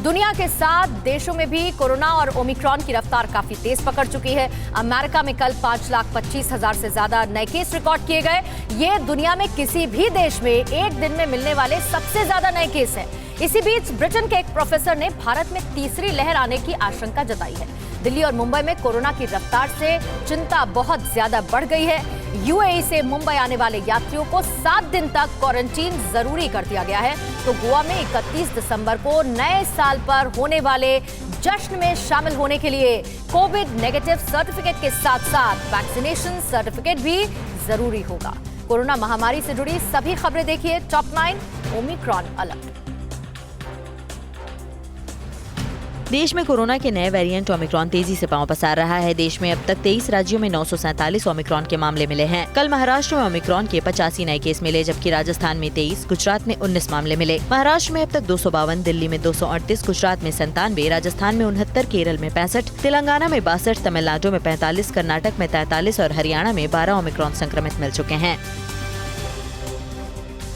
दुनिया के 7 देशों में भी कोरोना और ओमिक्रॉन की रफ्तार काफी तेज पकड़ चुकी है। अमेरिका में कल 5,25,000 से ज्यादा नए केस रिकॉर्ड किए गए। ये दुनिया में किसी भी देश में एक दिन में मिलने वाले सबसे ज्यादा नए केस हैं। इसी बीच ब्रिटेन के एक प्रोफेसर ने भारत में तीसरी लहर आने की आशंका जताई है। दिल्ली और मुंबई में कोरोना की रफ्तार से चिंता बहुत ज्यादा बढ़ गई है। यूएई से मुंबई आने वाले यात्रियों को 7 दिन तक क्वारंटीन जरूरी कर दिया गया है। तो गोवा में 31 दिसंबर को नए साल पर होने वाले जश्न में शामिल होने के लिए कोविड नेगेटिव सर्टिफिकेट के साथ साथ वैक्सीनेशन सर्टिफिकेट भी जरूरी होगा। कोरोना महामारी से जुड़ी सभी खबरें देखिए टॉप 9 ओमिक्रॉन अलर्ट। देश में कोरोना के नए वेरिएंट ओमिक्रॉन तेजी से पांव पसार रहा है। देश में अब तक 23 राज्यों में 947 ओमिक्रॉन के मामले मिले हैं। कल महाराष्ट्र में ओमिक्रॉन के 85 नए केस मिले, जबकि राजस्थान में 23, गुजरात में 19 मामले मिले। महाराष्ट्र में अब तक 252, दिल्ली में 238, गुजरात में 97, राजस्थान में 69, केरल में 65, तेलंगाना में 62, तमिलनाडु में 45, कर्नाटक में 43 और हरियाणा में 12 ओमिक्रॉन संक्रमित मिल चुके हैं।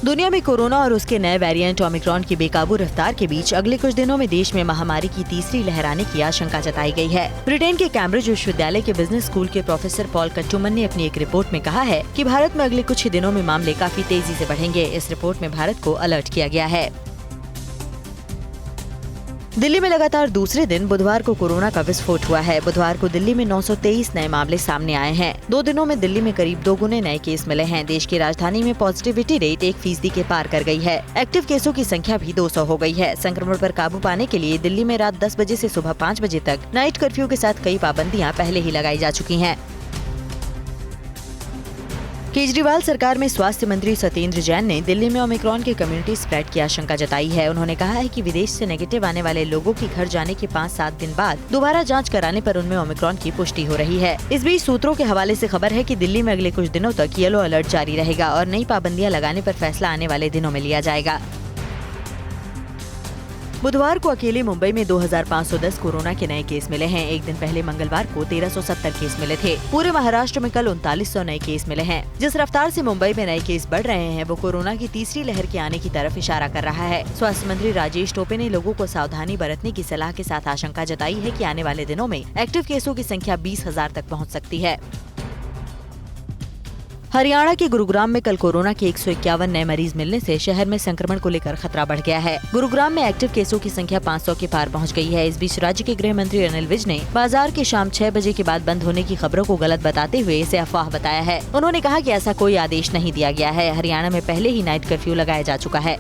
दुनिया में कोरोना और उसके नए वेरिएंट ओमिक्रॉन की बेकाबू रफ्तार के बीच अगले कुछ दिनों में देश में महामारी की तीसरी लहर आने की आशंका जताई गई है। ब्रिटेन के कैम्ब्रिज विश्वविद्यालय के बिजनेस स्कूल के प्रोफेसर पॉल कट्टुमन ने अपनी एक रिपोर्ट में कहा है कि भारत में अगले कुछ ही दिनों में मामले काफी तेजी से बढ़ेंगे। इस रिपोर्ट में भारत को अलर्ट किया गया है। दिल्ली में लगातार दूसरे दिन बुधवार को कोरोना का विस्फोट हुआ है। बुधवार को दिल्ली में 923 नए मामले सामने आए हैं। 2 दिनों में दिल्ली में करीब 2 गुने नए केस मिले हैं। देश की राजधानी में पॉजिटिविटी रेट 1% के पार कर गई है। एक्टिव केसों की संख्या भी 200 हो गई है। संक्रमण पर काबू पाने के लिए दिल्ली में रात 10 बजे से सुबह 5 बजे तक नाइट कर्फ्यू के साथ कई पाबंदियां पहले ही लगाई जा चुकी हैं। केजरीवाल सरकार में स्वास्थ्य मंत्री सत्येंद्र जैन ने दिल्ली में ओमिक्रॉन के कम्युनिटी स्प्रेड की आशंका जताई है। उन्होंने कहा है कि विदेश से नेगेटिव आने वाले लोगों की घर जाने के 5-7 दिन बाद दोबारा जांच कराने पर उनमें ओमिक्रॉन की पुष्टि हो रही है। इस बीच सूत्रों के हवाले से खबर है कि दिल्ली में अगले कुछ दिनों तक येलो अलर्ट जारी रहेगा और नई पाबंदियां लगाने पर फैसला आने वाले दिनों में लिया जाएगा। बुधवार को अकेले मुंबई में 2510 कोरोना के नए केस मिले हैं। एक दिन पहले मंगलवार को 1370 केस मिले थे। पूरे महाराष्ट्र में कल 3900 नए केस मिले हैं। जिस रफ्तार से मुंबई में नए केस बढ़ रहे हैं वो कोरोना की तीसरी लहर के आने की तरफ इशारा कर रहा है। स्वास्थ्य मंत्री राजेश टोपे ने लोगों को सावधानी बरतने की सलाह के साथ आशंका जताई है कि आने वाले दिनों में एक्टिव केसों की संख्या 20,000 तक पहुँच सकती है। हरियाणा के गुरुग्राम में कल कोरोना के 151 नए मरीज मिलने से शहर में संक्रमण को लेकर खतरा बढ़ गया है। गुरुग्राम में एक्टिव केसों की संख्या 500 के पार पहुंच गई है। इस बीच राज्य के गृह मंत्री अनिल विज ने बाजार के शाम 6 बजे के बाद बंद होने की खबरों को गलत बताते हुए इसे अफवाह बताया है। उन्होंने कहा कि ऐसा कोई आदेश नहीं दिया गया है। हरियाणा में पहले ही नाइट कर्फ्यू लगाया जा चुका है।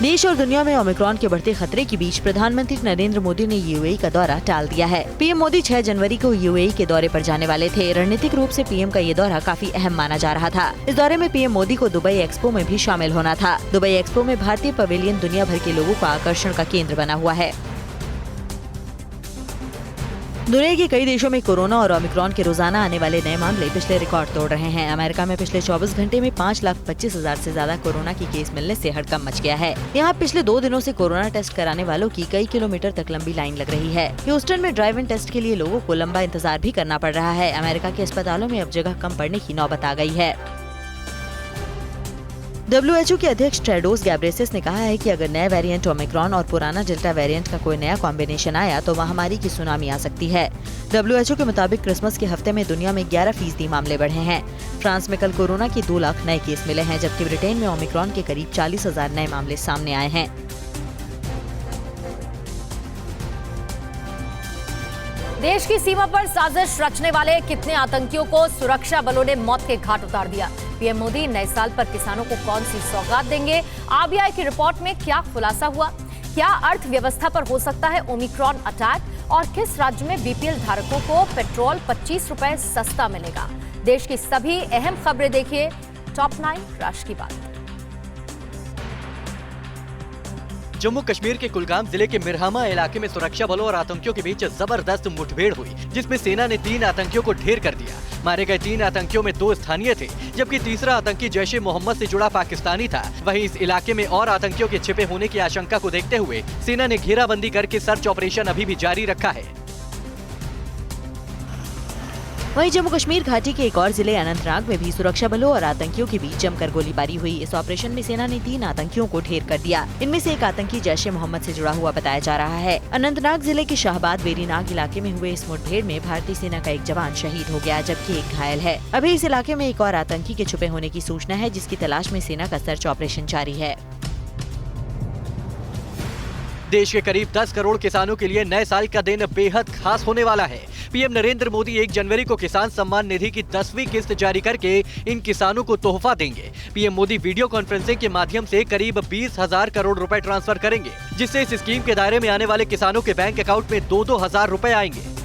देश और दुनिया में ओमिक्रॉन के बढ़ते खतरे के बीच प्रधानमंत्री नरेंद्र मोदी ने यूएई का दौरा टाल दिया है। पीएम मोदी 6 जनवरी को यूएई के दौरे पर जाने वाले थे। रणनीतिक रूप से पीएम का ये दौरा काफी अहम माना जा रहा था। इस दौरे में पीएम मोदी को दुबई एक्सपो में भी शामिल होना था। दुबई एक्सपो में भारतीय पवेलियन दुनिया भर के लोगों का आकर्षण का केंद्र बना हुआ है। दुनिया के कई देशों में कोरोना और ओमिक्रॉन के रोजाना आने वाले नए मामले पिछले रिकॉर्ड तोड़ रहे हैं। अमेरिका में पिछले 24 घंटे में 5,25,000 से ज्यादा कोरोना की केस मिलने से हड़कंप मच गया है। यहाँ पिछले 2 दिनों से कोरोना टेस्ट कराने वालों की कई किलोमीटर तक लंबी लाइन लग रही है। ह्यूस्टन में ड्राइव इन टेस्ट के लिए लोगों को लंबा इंतजार भी करना पड़ रहा है। अमेरिका के अस्पतालों में अब जगह कम पड़ने की नौबत आ गई है। WHO के अध्यक्ष टेड्रोस गैब्रेयेसस ने कहा है कि अगर नए वेरिएंट ओमिक्रॉन और पुराना डेल्टा वेरिएंट का कोई नया कॉम्बिनेशन आया तो महामारी की सुनामी आ सकती है। WHO के मुताबिक क्रिसमस के हफ्ते में दुनिया में 11% मामले बढ़े हैं। फ्रांस में कल कोरोना के 2 लाख नए केस मिले हैं, जबकि ब्रिटेन में ओमिक्रॉन के करीब 40,000 नए मामले सामने आए हैं। देश की सीमा पर साजिश रचने वाले कितने आतंकियों को सुरक्षा बलों ने मौत के घाट उतार दिया। पीएम मोदी नए साल पर किसानों को कौन सी सौगात देंगे? आरबीआई की रिपोर्ट में क्या खुलासा हुआ? क्या अर्थव्यवस्था पर हो सकता है ओमिक्रॉन अटैक? और किस राज्य में बीपीएल धारकों को पेट्रोल 25 रुपए सस्ता मिलेगा? देश की सभी अहम खबरें देखिए टॉप 9 राष्ट्र की बात। जम्मू कश्मीर के कुलगाम जिले के मिरहामा इलाके में सुरक्षा बलों और आतंकियों के बीच जबरदस्त मुठभेड़ हुई, जिसमें सेना ने 3 आतंकियों को ढेर कर दिया। मारे गए 3 आतंकियों में 2 स्थानीय थे, जबकि तीसरा आतंकी जैश-ए मोहम्मद से जुड़ा पाकिस्तानी था। वहीं इस इलाके में और आतंकियों के छिपे होने की आशंका को देखते हुए सेना ने घेराबंदी करके सर्च ऑपरेशन अभी भी जारी रखा है। वहीं जम्मू कश्मीर घाटी के एक और जिले अनंतनाग में भी सुरक्षा बलों और आतंकियों के बीच जमकर गोलीबारी हुई। इस ऑपरेशन में सेना ने 3 आतंकियों को ढेर कर दिया। इनमें से एक आतंकी जैश ए मोहम्मद से जुड़ा हुआ बताया जा रहा है। अनंतनाग जिले के शाहबाद वेरीनाग इलाके में हुए इस मुठभेड़ में भारतीय सेना का एक जवान शहीद हो गया, जबकि एक घायल है। अभी इस इलाके में एक और आतंकी के छुपे होने की सूचना है, जिसकी तलाश में सेना का सर्च ऑपरेशन जारी है। देश के करीब 10 करोड़ किसानों के लिए नए साल का दिन बेहद खास होने वाला है। पीएम नरेंद्र मोदी 1 जनवरी को किसान सम्मान निधि की 10वीं किस्त जारी करके इन किसानों को तोहफा देंगे। पीएम मोदी वीडियो कॉन्फ्रेंसिंग के माध्यम से करीब 20,000 करोड़ रुपए ट्रांसफर करेंगे, जिससे इस स्कीम के दायरे में आने वाले किसानों के बैंक अकाउंट में 2-2 हजार रुपए आएंगे।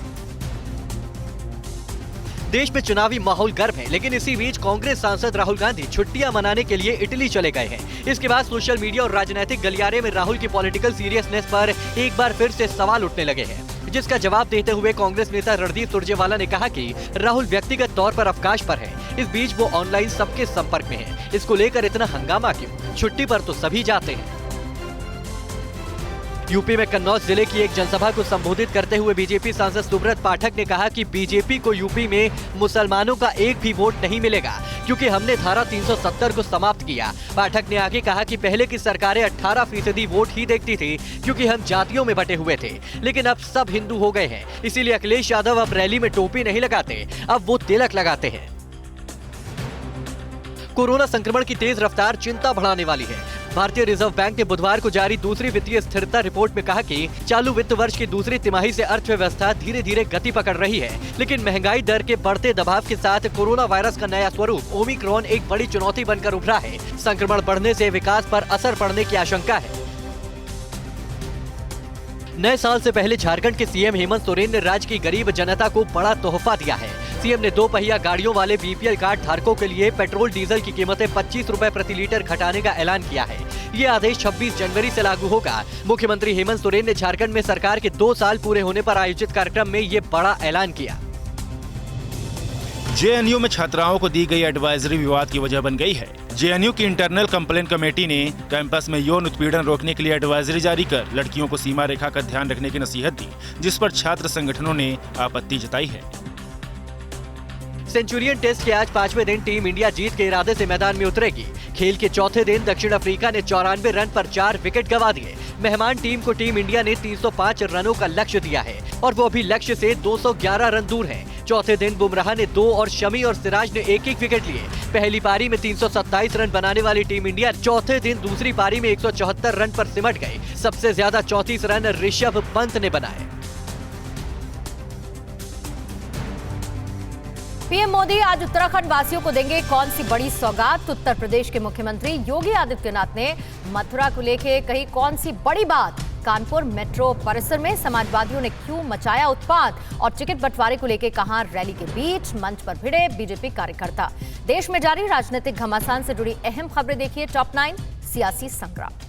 देश में चुनावी माहौल गर्म है, लेकिन इसी बीच कांग्रेस सांसद राहुल गांधी छुट्टियां मनाने के लिए इटली चले गए हैं। इसके बाद सोशल मीडिया और राजनीतिक गलियारे में राहुल की पॉलिटिकल सीरियसनेस पर एक बार फिर से सवाल उठने लगे हैं, जिसका जवाब देते हुए कांग्रेस नेता रणदीप सुरजेवाला ने कहा कि राहुल व्यक्तिगत तौर पर अवकाश पर है। इस बीच वो ऑनलाइन सबके संपर्क में है। इसको लेकर इतना हंगामा क्यों? छुट्टी पर तो सभी जाते हैं। यूपी में कन्नौज जिले की एक जनसभा को संबोधित करते हुए बीजेपी सांसद सुब्रत पाठक ने कहा कि बीजेपी को यूपी में मुसलमानों का एक भी वोट नहीं मिलेगा, क्योंकि हमने धारा 370 को समाप्त किया। पाठक ने आगे कहा कि पहले की सरकारें 18% वोट ही देखती थी, क्योंकि हम जातियों में बटे हुए थे, लेकिन अब सब हिंदू हो गए हैं। इसीलिए अखिलेश यादव अब रैली में टोपी नहीं लगाते, अब वो तिलक लगाते हैं। कोरोना संक्रमण की तेज रफ्तार चिंता बढ़ाने वाली है। भारतीय रिजर्व बैंक ने बुधवार को जारी दूसरी वित्तीय स्थिरता रिपोर्ट में कहा कि चालू वित्त वर्ष की दूसरी तिमाही से अर्थव्यवस्था धीरे धीरे गति पकड़ रही है, लेकिन महंगाई दर के बढ़ते दबाव के साथ कोरोना वायरस का नया स्वरूप ओमिक्रॉन एक बड़ी चुनौती बनकर उभरा है। संक्रमण बढ़ने से विकास पर असर पड़ने की आशंका है। नए साल से पहले झारखंड के सीएम हेमंत सोरेन ने राज्य की गरीब जनता को बड़ा तोहफा दिया है। सीएम ने 2 पहिया गाड़ियों वाले बीपीएल कार्ड धारकों के लिए पेट्रोल डीजल की कीमतें 25 रुपए प्रति लीटर घटाने का ऐलान किया है। ये आदेश 26 जनवरी से लागू होगा। मुख्यमंत्री हेमंत सोरेन ने झारखंड में सरकार के 2 साल पूरे होने पर आयोजित कार्यक्रम में ये बड़ा ऐलान किया। जेएनयू में छात्राओं को दी गई एडवाइजरी विवाद की वजह बन गई है। जेएनयू की इंटरनल कंप्लेंट कमेटी ने कैंपस में यौन उत्पीड़न रोकने के लिए एडवाइजरी जारी कर लड़कियों को सीमा रेखा का ध्यान रखने की नसीहत दी, जिस पर छात्र संगठनों ने आपत्ति जताई है। सेंचुरियन टेस्ट के आज 5वें दिन टीम इंडिया जीत के इरादे से मैदान में उतरेगी। खेल के चौथे दिन दक्षिण अफ्रीका ने 94 रन पर 4 विकेट गंवा दिए। मेहमान टीम को टीम इंडिया ने 305 रनों का लक्ष्य दिया है और वो अभी लक्ष्य से 211 रन दूर है। चौथे दिन बुमराह ने 2 और शमी और सिराज ने एक-एक विकेट लिए। पहली पारी में 327 रन बनाने वाली टीम इंडिया चौथे दिन दूसरी पारी में 174 रन पर सिमट गई। सबसे ज्यादा 34 रन ऋषभ पंत ने बनाए। पीएम मोदी आज उत्तराखंड वासियों को देंगे कौन सी बड़ी सौगात? उत्तर प्रदेश के मुख्यमंत्री योगी आदित्यनाथ ने मथुरा को लेकर कही कौन सी बड़ी बात? कानपुर मेट्रो परिसर में समाजवादियों ने क्यों मचाया उत्पात? और टिकट बंटवारे को लेकर कहां रैली के बीच मंच पर भिड़े बीजेपी कार्यकर्ता? देश में जारी राजनीतिक घमासान से जुड़ी अहम खबरें देखिए टॉप 9 सियासी संग्राम।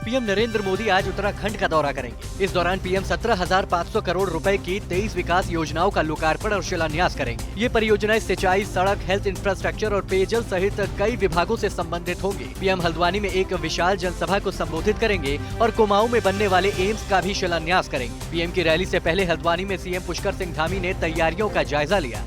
पीएम नरेंद्र मोदी आज उत्तराखंड का दौरा करेंगे। इस दौरान पीएम 17,500 करोड़ रुपए की 23 विकास योजनाओं का लोकार्पण और शिलान्यास करेंगे। ये परियोजनाएं सिंचाई, सड़क, हेल्थ इंफ्रास्ट्रक्चर और पेयजल सहित कई विभागों से संबंधित होंगी। पीएम हल्द्वानी में एक विशाल जनसभा को संबोधित करेंगे और कुमाऊं में बनने वाले एम्स का भी शिलान्यास करेंगे। पीएम की रैली से पहले हल्द्वानी में सीएम पुष्कर सिंह धामी ने तैयारियों का जायजा लिया।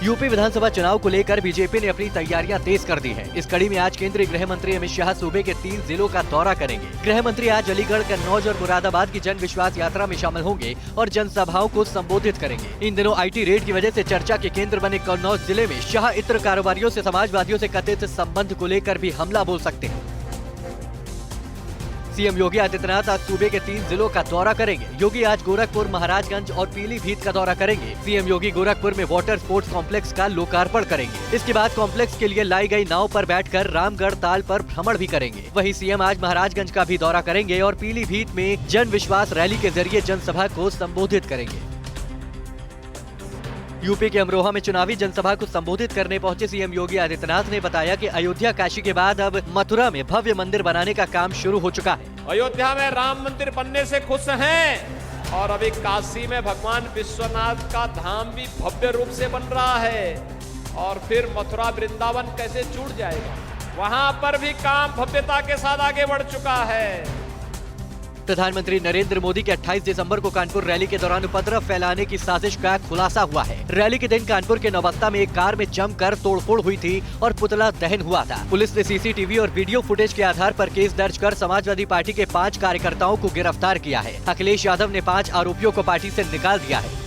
यूपी विधानसभा चुनाव को लेकर बीजेपी ने अपनी तैयारियां तेज कर दी है। इस कड़ी में आज केंद्रीय गृह मंत्री अमित शाह सूबे के 3 जिलों का दौरा करेंगे। गृह मंत्री आज अलीगढ़, कन्नौज और मुरादाबाद की जन विश्वास यात्रा में शामिल होंगे और जनसभाओं को संबोधित करेंगे। इन दिनों आईटी रेड की वजह से चर्चा के केंद्र बने कन्नौज जिले में शाह इत्र कारोबारियों से समाजवादियों से कथित संबंध को लेकर भी हमला बोल सकते हैं। सीएम योगी आदित्यनाथ आज सूबे के 3 जिलों का दौरा करेंगे। योगी आज गोरखपुर, महाराजगंज और पीलीभीत का दौरा करेंगे। सीएम योगी गोरखपुर में वाटर स्पोर्ट्स कॉम्प्लेक्स का लोकार्पण करेंगे। इसके बाद कॉम्प्लेक्स के लिए लाई गई नाव पर बैठकर रामगढ़ ताल पर भ्रमण भी करेंगे। वहीं सीएम आज महाराजगंज का भी दौरा करेंगे और पीलीभीत में जन विश्वास रैली के जरिए जनसभा को संबोधित करेंगे। यूपी के अमरोहा में चुनावी जनसभा को संबोधित करने पहुंचे सीएम योगी आदित्यनाथ ने बताया कि अयोध्या, काशी के बाद अब मथुरा में भव्य मंदिर बनाने का काम शुरू हो चुका है। अयोध्या में राम मंदिर बनने से खुश हैं और अभी काशी में भगवान विश्वनाथ का धाम भी भव्य रूप से बन रहा है और फिर मथुरा, वृंदावन कैसे छूट जाएगा? वहां पर भी काम भव्यता के साथ आगे बढ़ चुका है। प्रधानमंत्री नरेंद्र मोदी के 28 दिसंबर को कानपुर रैली के दौरान उपद्रव फैलाने की साजिश का खुलासा हुआ है। रैली के दिन कानपुर के नौबत्ता में एक कार में जमकर तोड़फोड़ हुई थी और पुतला दहन हुआ था। पुलिस ने सीसीटीवी और वीडियो फुटेज के आधार पर केस दर्ज कर समाजवादी पार्टी के 5 कार्यकर्ताओं को गिरफ्तार किया है। अखिलेश यादव ने 5 आरोपियों को पार्टी से निकाल दिया है।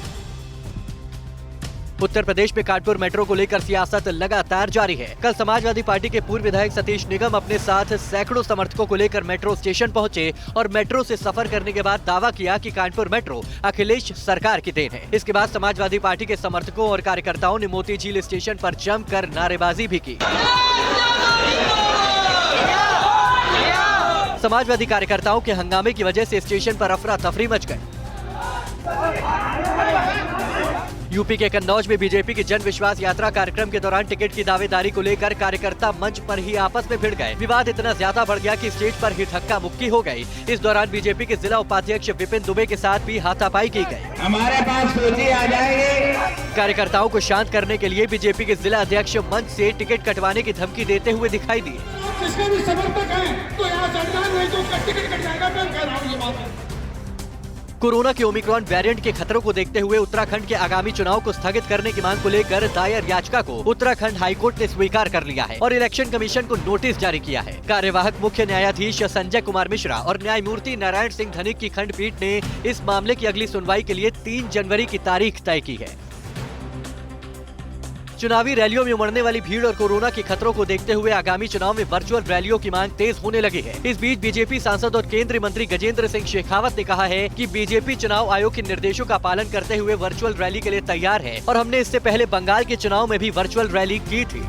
उत्तर प्रदेश में कानपुर मेट्रो को लेकर सियासत लगातार जारी है। कल समाजवादी पार्टी के पूर्व विधायक सतीश निगम अपने साथ सैकड़ों समर्थकों को लेकर मेट्रो स्टेशन पहुंचे और मेट्रो से सफर करने के बाद दावा किया कि कानपुर मेट्रो अखिलेश सरकार की देन है। इसके बाद समाजवादी पार्टी के समर्थकों और कार्यकर्ताओं ने मोती झील स्टेशन पर जमकर नारेबाजी भी की। समाजवादी कार्यकर्ताओं के हंगामे की वजह से स्टेशन पर अफरा तफरी मच गई। यूपी के कन्नौज में बीजेपी की जन विश्वास यात्रा कार्यक्रम के दौरान टिकट की दावेदारी को लेकर कार्यकर्ता मंच पर ही आपस में भिड़ गए। विवाद इतना ज्यादा बढ़ गया कि स्टेज पर ही धक्का मुक्की हो गई। इस दौरान बीजेपी के जिला उपाध्यक्ष विपिन दुबे के साथ भी हाथापाई की गई। हमारे पास सूची आ जाएगी। कार्यकर्ताओं को शांत करने के लिए बीजेपी के जिला अध्यक्ष मंच से टिकट कटवाने की धमकी देते हुए दिखाई दिए। जिसके भी समर्थक हैं तो यहाँ चढ़ना नहीं तो उसका टिकट कट जाएगा। मैं कह रहा हूँ ये बात। कोरोना के ओमिक्रॉन वेरिएंट के खतरों को देखते हुए उत्तराखंड के आगामी चुनाव को स्थगित करने की मांग को लेकर दायर याचिका को उत्तराखंड हाईकोर्ट ने स्वीकार कर लिया है और इलेक्शन कमीशन को नोटिस जारी किया है। कार्यवाहक मुख्य न्यायाधीश संजय कुमार मिश्रा और न्यायमूर्ति नारायण सिंह धनिक की खंडपीठ ने इस मामले की अगली सुनवाई के लिए 3 जनवरी की तारीख तय की है। चुनावी रैलियों में उमड़ने वाली भीड़ और कोरोना के खतरों को देखते हुए आगामी चुनाव में वर्चुअल रैलियों की मांग तेज होने लगी है। इस बीच बीजेपी सांसद और केंद्रीय मंत्री गजेंद्र सिंह शेखावत ने कहा है कि बीजेपी चुनाव आयोग के निर्देशों का पालन करते हुए वर्चुअल रैली के लिए तैयार है और हमने इससे पहले बंगाल के चुनाव में भी वर्चुअल रैली की थी।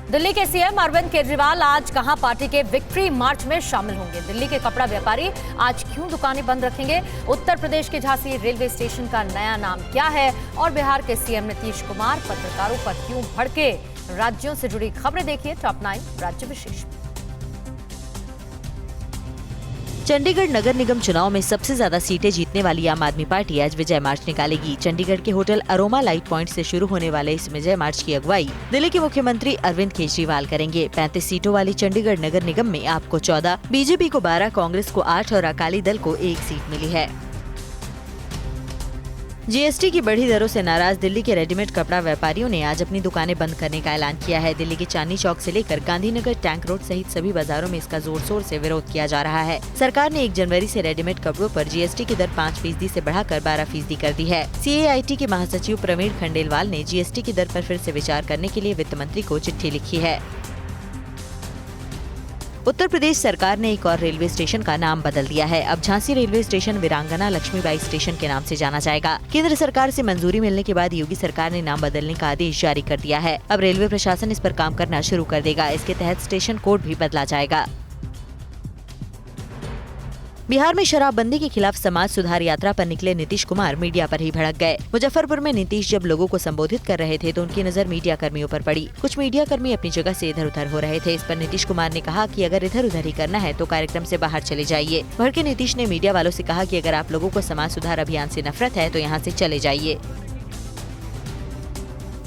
दिल्ली के सीएम अरविंद केजरीवाल आज कहां पार्टी के विक्ट्री मार्च में शामिल होंगे। दिल्ली के कपड़ा व्यापारी आज क्यों दुकानें बंद रखेंगे। उत्तर प्रदेश के झांसी रेलवे स्टेशन का नया नाम क्या है और बिहार के सीएम नीतीश कुमार पत्रकारों पर क्यों भड़के। राज्यों से जुड़ी खबरें देखिए टॉप 9 राज्य विशेष। चंडीगढ़ नगर निगम चुनाव में सबसे ज्यादा सीटें जीतने वाली आम आदमी पार्टी आज विजय मार्च निकालेगी। चंडीगढ़ के होटल अरोमा लाइट पॉइंट से शुरू होने वाले इस विजय मार्च की अगुवाई दिल्ली के मुख्यमंत्री अरविंद केजरीवाल करेंगे। 35 सीटों वाली चंडीगढ़ नगर निगम में आपको 14, बीजेपी को 12, कांग्रेस को 8 और अकाली दल को 1 सीट मिली है। जीएसटी की बढ़ी दरों से नाराज दिल्ली के रेडीमेड कपड़ा व्यापारियों ने आज अपनी दुकानें बंद करने का ऐलान किया है। दिल्ली के चांदनी चौक से लेकर गांधीनगर टैंक रोड सहित सभी बाजारों में इसका जोर शोर से विरोध किया जा रहा है। सरकार ने 1 जनवरी से रेडीमेड कपड़ों पर जीएसटी की दर 5% से बढ़ाकर 12% कर दी है। CAIT के महासचिव प्रवीण खंडेलवाल ने जीएसटी की दर पर फिर से विचार करने के लिए वित्त मंत्री को चिट्ठी लिखी है। उत्तर प्रदेश सरकार ने एक और रेलवे स्टेशन का नाम बदल दिया है। अब झांसी रेलवे स्टेशन वीरांगना लक्ष्मीबाई स्टेशन के नाम से जाना जाएगा। केंद्र सरकार से मंजूरी मिलने के बाद योगी सरकार ने नाम बदलने का आदेश जारी कर दिया है। अब रेलवे प्रशासन इस पर काम करना शुरू कर देगा। इसके तहत स्टेशन कोड भी बदला जाएगा। बिहार में शराबबंदी के खिलाफ समाज सुधार यात्रा पर निकले नीतीश कुमार मीडिया पर ही भड़क गए। मुजफ्फरपुर में नीतीश जब लोगों को संबोधित कर रहे थे तो उनकी नजर मीडिया कर्मियों पर पड़ी। कुछ मीडिया कर्मी अपनी जगह से इधर उधर हो रहे थे। इस पर नीतीश कुमार ने कहा कि अगर इधर उधर ही करना है तो कार्यक्रम से बाहर चले जाइए। भड़के नीतीश ने मीडिया वालों से कहा कि अगर आप लोगों को समाज सुधार अभियान से नफरत है तो यहाँ से चले जाइए।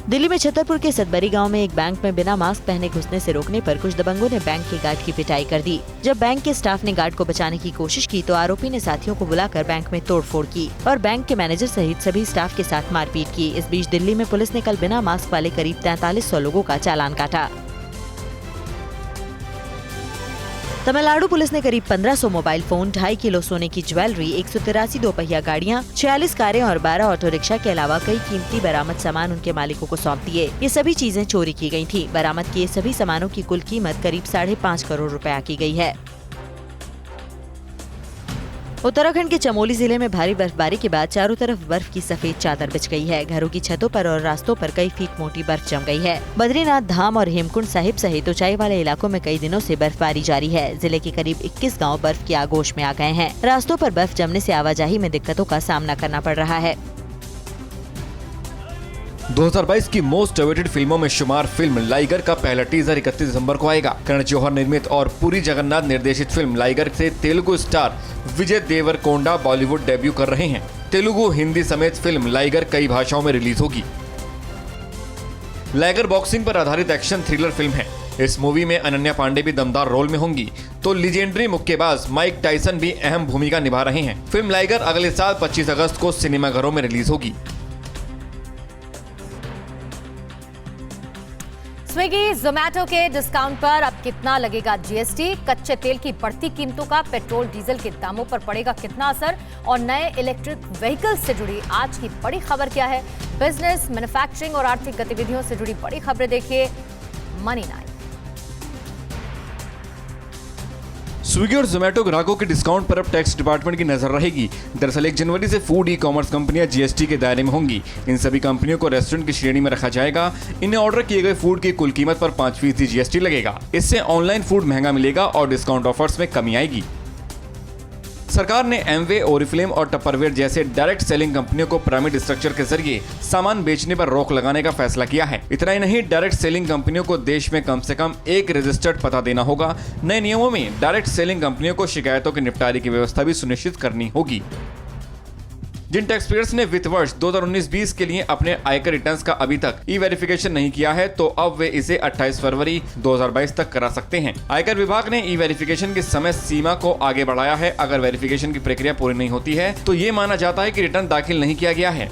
दिल्ली में छतरपुर के सतबरी गांव में एक बैंक में बिना मास्क पहने घुसने से रोकने पर कुछ दबंगों ने बैंक के गार्ड की पिटाई कर दी। जब बैंक के स्टाफ ने गार्ड को बचाने की कोशिश की तो आरोपी ने साथियों को बुलाकर बैंक में तोड़फोड़ की और बैंक के मैनेजर सहित सभी स्टाफ के साथ मारपीट की। इस बीच दिल्ली में पुलिस ने कल बिना मास्क वाले करीब 4300 लोगों का चालान काटा। तमिलनाडु पुलिस ने करीब 1500 मोबाइल फोन, 2.5 किलो सोने की ज्वेलरी, 183 दोपहिया गाड़ियां, 46 कारें और 12 ऑटो रिक्शा के अलावा कई कीमती बरामद सामान उनके मालिकों को सौंप दिए। ये सभी चीजें चोरी की गई थी। बरामद किए सभी सामानों की कुल कीमत करीब 5.5 करोड़ रुपया की गई है। उत्तराखंड के चमोली जिले में भारी बर्फबारी के बाद चारों तरफ बर्फ की सफेद चादर बिछ गई है। घरों की छतों पर और रास्तों पर कई फीट मोटी बर्फ जम गई है। बद्रीनाथ धाम और हेमकुंड साहिब सहित ऊंचाई वाले इलाकों में कई दिनों से बर्फबारी जारी है। जिले के करीब 21 गांव बर्फ की आगोश में आ गए हैं। रास्तों पर बर्फ जमने से आवाजाही में दिक्कतों का सामना करना पड़ रहा है। 2022 की मोस्ट अवेटेड फिल्मों में शुमार फिल्म लाइगर का पहला टीजर 31 दिसंबर को आएगा। करण जौहर निर्मित और पुरी जगन्नाथ निर्देशित फिल्म लाइगर से तेलुगु स्टार विजय देवरकोंडा बॉलीवुड डेब्यू कर रहे हैं। तेलुगु, हिंदी समेत फिल्म लाइगर कई भाषाओं में रिलीज होगी। लाइगर बॉक्सिंग पर आधारित एक्शन थ्रिलर फिल्म है। इस मूवी में अनन्या पांडे भी दमदार रोल में होंगी, तो लीजेंडरी मुक्केबाज माइक टायसन भी अहम भूमिका निभा रहे हैं। फिल्म लाइगर अगले साल 25 अगस्त को सिनेमाघरों में रिलीज होगी। स्विगी जोमैटो के डिस्काउंट पर अब कितना लगेगा जीएसटी? कच्चे तेल की बढ़ती कीमतों का पेट्रोल डीजल के दामों पर पड़ेगा कितना असर? और नए इलेक्ट्रिक व्हीकल्स से जुड़ी आज की बड़ी खबर क्या है? बिजनेस, मैन्युफैक्चरिंग और आर्थिक गतिविधियों से जुड़ी बड़ी खबरें देखिए मनी 9। स्विगी और जोमेटो ग्राहकों के डिस्काउंट पर अब टैक्स डिपार्टमेंट की नजर रहेगी। दरअसल 1 जनवरी से फूड ई कॉमर्स कंपनियां जीएसटी के दायरे में होंगी। इन सभी कंपनियों को रेस्टोरेंट की श्रेणी में रखा जाएगा। इन्हें ऑर्डर किए गए फूड की कुल कीमत पर 5% जीएसटी लगेगा। इससे ऑनलाइन फूड महंगा मिलेगा और डिस्काउंट ऑफर्स में कमी आएगी। सरकार ने एमवे, ओरिफ्लेम और टपरवेयर जैसे डायरेक्ट सेलिंग कंपनियों को पिरामिड स्ट्रक्चर के जरिए सामान बेचने पर रोक लगाने का फैसला किया है। इतना ही नहीं, डायरेक्ट सेलिंग कंपनियों को देश में कम से कम एक रजिस्टर्ड पता देना होगा। नए नियमों में डायरेक्ट सेलिंग कंपनियों को शिकायतों के निपटारे की व्यवस्था भी सुनिश्चित करनी होगी। जिन टैक्स पेयर्स ने वित्त वर्ष 2019-20 के लिए अपने आयकर रिटर्न्स का अभी तक ई वेरिफिकेशन नहीं किया है, तो अब वे इसे 28 फरवरी 2022 तक करा सकते हैं। आयकर विभाग ने ई वेरिफिकेशन की समय सीमा को आगे बढ़ाया है। अगर वेरिफिकेशन की प्रक्रिया पूरी नहीं होती है तो ये माना जाता है कि रिटर्न दाखिल नहीं किया गया है।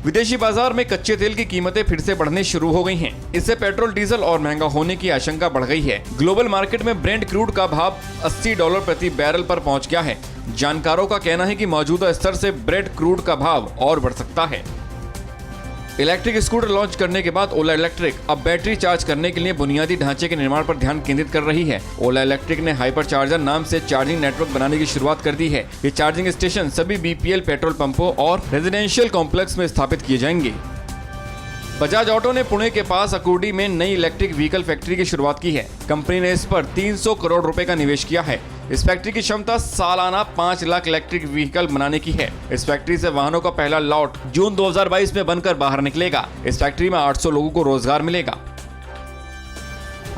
विदेशी बाजार में कच्चे तेल की कीमतें फिर से बढ़ने शुरू हो गई हैं। इससे पेट्रोल डीजल और महंगा होने की आशंका बढ़ गई है। ग्लोबल मार्केट में ब्रेंट क्रूड का भाव $80 प्रति बैरल पर पहुंच गया है। जानकारों का कहना है कि मौजूदा स्तर से ब्रेंट क्रूड का भाव और बढ़ सकता है। इलेक्ट्रिक स्कूटर लॉन्च करने के बाद ओला इलेक्ट्रिक अब बैटरी चार्ज करने के लिए बुनियादी ढांचे के निर्माण पर ध्यान केंद्रित कर रही है। ओला इलेक्ट्रिक ने हाइपर चार्जर नाम से चार्जिंग नेटवर्क बनाने की शुरुआत कर दी है। ये चार्जिंग स्टेशन सभी बीपीएल पेट्रोल पंपों और रेजिडेंशियल कॉम्प्लेक्स में स्थापित किए जाएंगे। बजाज ऑटो ने पुणे के पास अकुर्डी में नई इलेक्ट्रिक व्हीकल फैक्ट्री की शुरुआत की है। कंपनी ने इस पर 300 करोड़ रुपए का निवेश किया है। इस फैक्ट्री की क्षमता सालाना 5 लाख इलेक्ट्रिक व्हीकल बनाने की है। इस फैक्ट्री से वाहनों का पहला लॉट जून 2022 में बनकर बाहर निकलेगा। इस फैक्ट्री में 800 लोगों को रोजगार मिलेगा।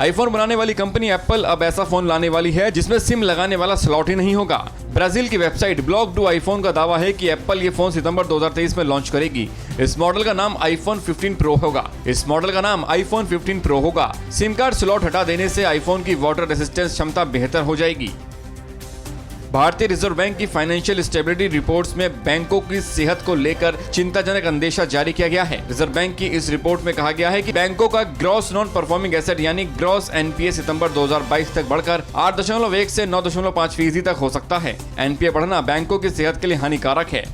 आईफोन बनाने वाली कंपनी एप्पल अब ऐसा फोन लाने वाली है जिसमें सिम लगाने वाला स्लॉट ही नहीं होगा। ब्राजील की वेबसाइट ब्लॉग डू आईफोन का दावा है कि एप्पल ये फोन सितंबर 2023 में लॉन्च करेगी। इस मॉडल का नाम आईफोन 15 प्रो होगा। सिम कार्ड स्लॉट हटा देने से आईफोन की वाटर रेजिस्टेंस क्षमता बेहतर हो जाएगी। भारतीय रिजर्व बैंक की फाइनेंशियल स्टेबिलिटी रिपोर्ट्स में बैंकों की सेहत को लेकर चिंताजनक अंदेशा जारी किया गया है। रिजर्व बैंक की इस रिपोर्ट में कहा गया है कि बैंकों का ग्रॉस नॉन परफॉर्मिंग एसेट यानी ग्रॉस एनपीए सितंबर 2022 तक बढ़कर 8.1 से 9.5% तक हो सकता है। एनपीए बढ़ना बैंकों की सेहत के लिए हानिकारक है।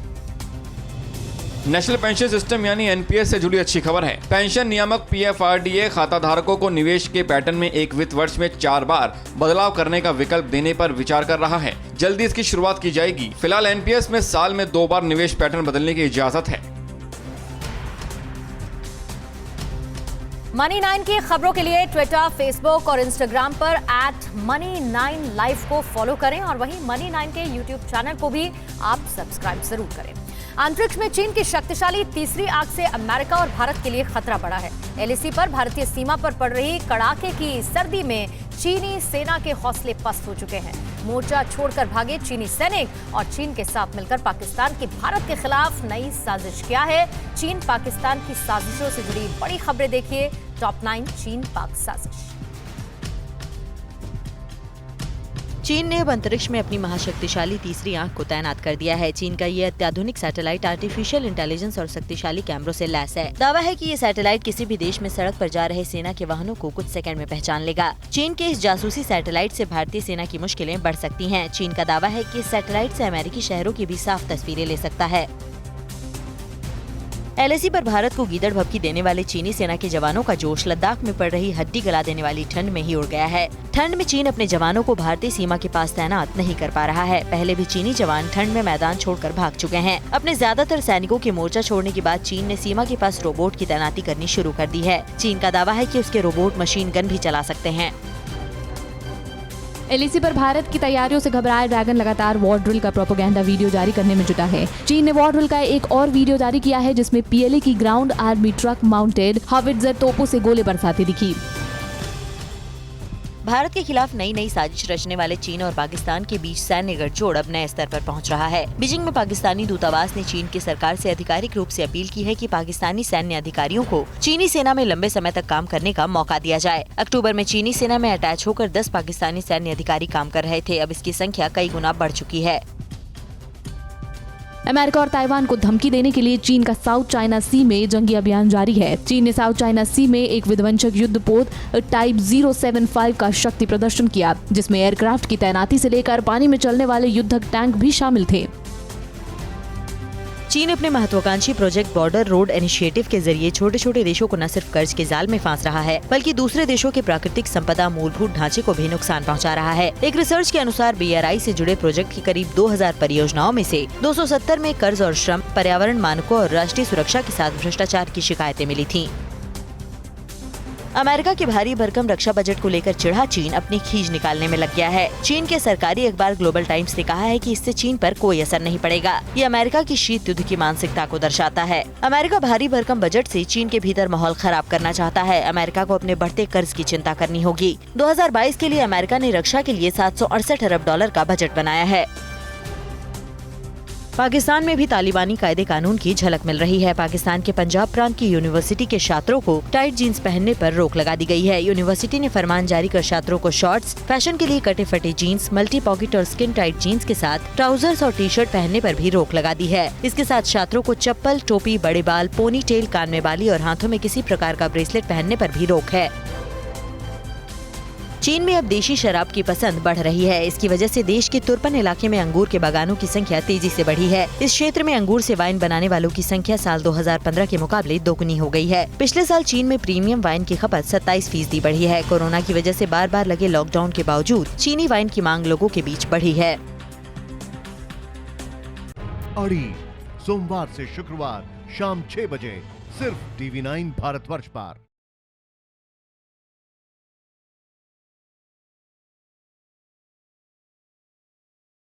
नेशनल पेंशन सिस्टम यानी एनपीएस से जुड़ी अच्छी खबर है। पेंशन नियामक पीएफआरडीए खाता धारकों को निवेश के पैटर्न में एक वित्त वर्ष में 4 बार बदलाव करने का विकल्प देने पर विचार कर रहा है। जल्दी इसकी शुरुआत की जाएगी। फिलहाल एनपीएस में साल में 2 बार निवेश पैटर्न बदलने की इजाजत है। मनी 9 की खबरों के लिए ट्विटर, फेसबुक और इंस्टाग्राम पर @money9live को फॉलो करें और वहीं मनी 9 के यूट्यूब चैनल को भी आप सब्सक्राइब जरूर करें। अंतरिक्ष में चीन की शक्तिशाली तीसरी आंख से अमेरिका और भारत के लिए खतरा बढ़ा है। एलएसी पर भारतीय सीमा पर पड़ रही कड़ाके की सर्दी में चीनी सेना के हौसले पस्त हो चुके हैं। मोर्चा छोड़कर भागे चीनी सैनिक और चीन के साथ मिलकर पाकिस्तान की भारत के खिलाफ नई साजिश क्या है? चीन पाकिस्तान की साजिशों से जुड़ी बड़ी खबरें देखिए टॉप 9 चीन पाक साजिश। चीन ने अब अंतरिक्ष में अपनी महाशक्तिशाली तीसरी आंख को तैनात कर दिया है। चीन का ये अत्याधुनिक सैटेलाइट आर्टिफिशियल इंटेलिजेंस और शक्तिशाली कैमरों से लैस है। दावा है कि ये सैटेलाइट किसी भी देश में सड़क पर जा रहे सेना के वाहनों को कुछ सेकंड में पहचान लेगा। चीन के इस जासूसी सैटेलाइट से भारतीय सेना की मुश्किलें बढ़ सकती हैं। चीन का दावा है कि इस सैटेलाइट से अमेरिकी शहरों की भी साफ तस्वीरें ले सकता है। एलएसी पर भारत को गीदड़ भभकी देने वाले चीनी सेना के जवानों का जोश लद्दाख में पड़ रही हड्डी गला देने वाली ठंड में ही उड़ गया है। ठंड में चीन अपने जवानों को भारतीय सीमा के पास तैनात नहीं कर पा रहा है। पहले भी चीनी जवान ठंड में मैदान छोड़कर भाग चुके हैं। अपने ज्यादातर सैनिकों के मोर्चा छोड़ने के बाद चीन ने सीमा के पास रोबोट की तैनाती करनी शुरू कर दी है। चीन का दावा है कि उसके रोबोट मशीन गन भी चला सकते हैं। एलएसी पर भारत की तैयारियों से घबराए ड्रैगन लगातार वॉर ड्रिल का प्रोपेगेंडा वीडियो जारी करने में जुटा है। चीन ने वॉर ड्रिल का एक और वीडियो जारी किया है जिसमें पीएलए की ग्राउंड आर्मी ट्रक माउंटेड हावित्जर तोपों से गोले बरसाती दिखी। भारत के खिलाफ नई नई साजिश रचने वाले चीन और पाकिस्तान के बीच सैन्य गठजोड़ अब नए स्तर पर पहुंच रहा है। बीजिंग में पाकिस्तानी दूतावास ने चीन की सरकार से आधिकारिक रूप से अपील की है कि पाकिस्तानी सैन्य अधिकारियों को चीनी सेना में लंबे समय तक काम करने का मौका दिया जाए। अक्टूबर में चीनी सेना में अटैच होकर 10 पाकिस्तानी सैन्य अधिकारी काम कर रहे थे। अब इसकी संख्या कई गुना बढ़ चुकी है। अमेरिका और ताइवान को धमकी देने के लिए चीन का साउथ चाइना सी में जंगी अभियान जारी है। चीन ने साउथ चाइना सी में एक विध्वंसक युद्धपोत टाइप 075 का शक्ति प्रदर्शन किया, जिसमें एयरक्राफ्ट की तैनाती से लेकर पानी में चलने वाले युद्धक टैंक भी शामिल थे। चीन अपने महत्वाकांक्षी प्रोजेक्ट बॉर्डर रोड इनिशिएटिव के जरिए छोटे छोटे देशों को न सिर्फ कर्ज के जाल में फांस रहा है, बल्कि दूसरे देशों के प्राकृतिक संपदा मूलभूत ढांचे को भी नुकसान पहुंचा रहा है। एक रिसर्च के अनुसार BRI से जुड़े प्रोजेक्ट की करीब 2000 परियोजनाओं में से 270 में कर्ज और श्रम, पर्यावरण मानकों और राष्ट्रीय सुरक्षा के साथ भ्रष्टाचार की शिकायतें मिली थीं। अमेरिका के भारी भरकम रक्षा बजट को लेकर चिढ़ा चीन अपनी खींच निकालने में लग गया है। चीन के सरकारी अखबार ग्लोबल टाइम्स ने कहा है कि इससे चीन पर कोई असर नहीं पड़ेगा। ये अमेरिका की शीत युद्ध की मानसिकता को दर्शाता है। अमेरिका भारी भरकम बजट से चीन के भीतर माहौल खराब करना चाहता है। अमेरिका को अपने बढ़ते कर्ज की चिंता करनी होगी। 2022 के लिए अमेरिका ने रक्षा के लिए $768 अरब का बजट बनाया है। पाकिस्तान में भी तालिबानी कायदे कानून की झलक मिल रही है। पाकिस्तान के पंजाब प्रांत की यूनिवर्सिटी के छात्रों को टाइट जीन्स पहनने पर रोक लगा दी गई है। यूनिवर्सिटी ने फरमान जारी कर छात्रों को शॉर्ट्स, फैशन के लिए कटे फटे जीन्स, मल्टी पॉकेट और स्किन टाइट जीन्स के साथ ट्राउजर्स और टी-शर्ट पहनने पर भी रोक लगा दी है। इसके साथ छात्रों को चप्पल, टोपी, बड़े बाल, पोनी टेल, कान में बाली और हाथों में किसी प्रकार का ब्रेसलेट पहनने पर भी रोक है। चीन में अब देशी शराब की पसंद बढ़ रही है। इसकी वजह से देश के तुर्पन इलाके में अंगूर के बागानों की संख्या तेजी से बढ़ी है। इस क्षेत्र में अंगूर से वाइन बनाने वालों की संख्या साल 2015 के मुकाबले दोगुनी हो गई है। पिछले साल चीन में प्रीमियम वाइन की खपत 27% बढ़ी है। कोरोना की वजह से बार बार लगे लॉकडाउन के बावजूद चीनी वाइन की मांग लोगों के बीच बढ़ी है। अड़ी सोमवार से शुक्रवार शाम 6 बजे सिर्फ TV9 भारतवर्ष पर।